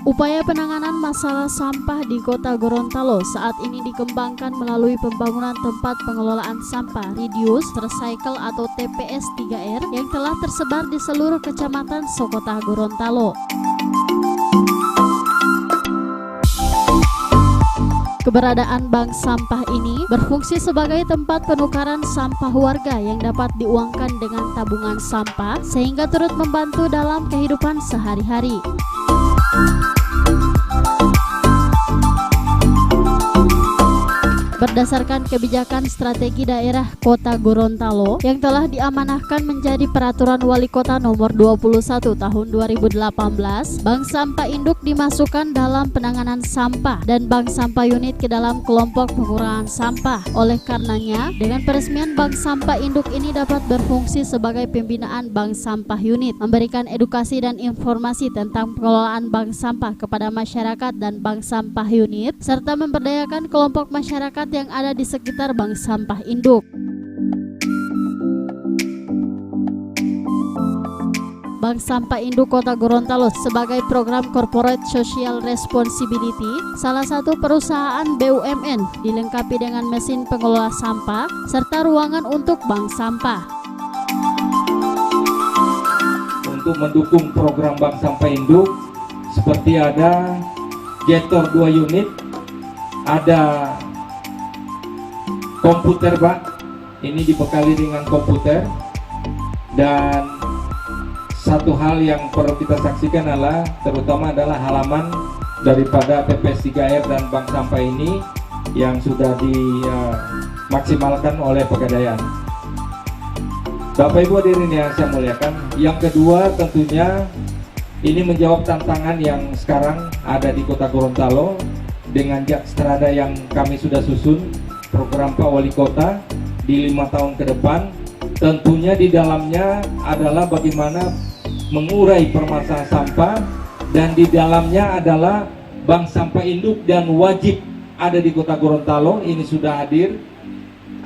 Upaya penanganan masalah sampah di Kota Gorontalo saat ini dikembangkan melalui pembangunan tempat pengelolaan sampah Reduce, Recycle atau TPS 3R yang telah tersebar di seluruh kecamatan Sekota Gorontalo. Keberadaan bank sampah ini berfungsi sebagai tempat penukaran sampah warga yang dapat diuangkan dengan tabungan sampah sehingga turut membantu dalam kehidupan sehari-hari. Berdasarkan kebijakan strategi daerah Kota Gorontalo yang telah diamanahkan menjadi Peraturan Wali Kota Nomor 21 Tahun 2018, Bank Sampah Induk dimasukkan dalam penanganan sampah dan Bank Sampah Unit ke dalam kelompok pengurangan sampah. Oleh karenanya, dengan peresmian Bank Sampah Induk ini dapat berfungsi sebagai pembinaan Bank Sampah Unit, memberikan edukasi dan informasi tentang pengelolaan bank sampah kepada masyarakat dan Bank Sampah Unit, serta memberdayakan kelompok masyarakat yang ada di sekitar Bank Sampah Induk. Bank Sampah Induk Kota Gorontalo sebagai program Corporate Social Responsibility, salah satu perusahaan BUMN, dilengkapi dengan mesin pengelola sampah serta ruangan untuk bank sampah. Untuk mendukung program Bank Sampah Induk, seperti ada Jetor 2 unit, ada komputer Pak, ini dibekali dengan komputer, dan satu hal yang perlu kita saksikan adalah terutama halaman daripada TPS 3R dan Bank Sampah ini yang sudah dimaksimalkan oleh Pegadaian. Bapak Ibu hadirin yang saya muliakan, yang kedua tentunya ini menjawab tantangan yang sekarang ada di Kota Gorontalo dengan Jakstrada yang kami sudah susun, program Pak Wali Kota di 5 tahun ke depan. Tentunya di dalamnya adalah bagaimana mengurai permasalahan sampah, dan di dalamnya adalah Bank Sampah Induk dan wajib ada di Kota Gorontalo. Ini sudah hadir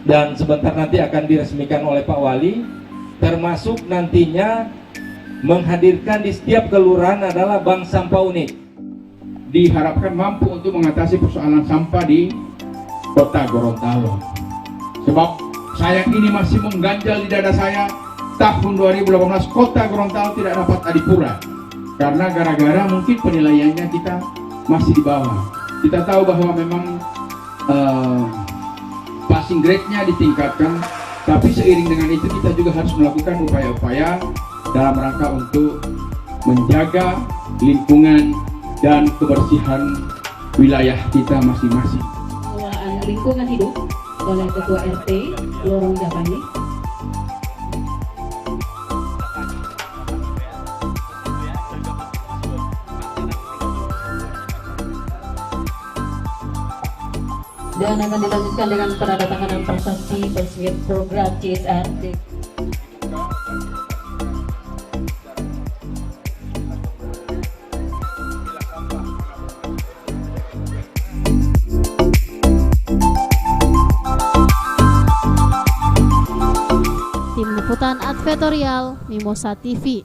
dan sebentar nanti akan diresmikan oleh Pak Wali, termasuk nantinya menghadirkan di setiap kelurahan adalah Bank Sampah Unit. Diharapkan mampu untuk mengatasi persoalan sampah di Kota Gorontalo. Sebab sayang ini masih mengganjal di dada saya, tahun 2018 Kota Gorontalo tidak dapat adipura karena gara-gara mungkin penilaiannya kita masih di bawah. Kita tahu bahwa memang passing grade-nya ditingkatkan, tapi seiring dengan itu kita juga harus melakukan upaya-upaya dalam rangka untuk menjaga lingkungan dan kebersihan wilayah kita masing-masing. Lingkungan hidup oleh Ketua RT Lorong Japani. Dan akan dilanjutkan dengan penandatanganan prestasi peresmian program CSR. Tim Liputan Advertorial Mimosa TV.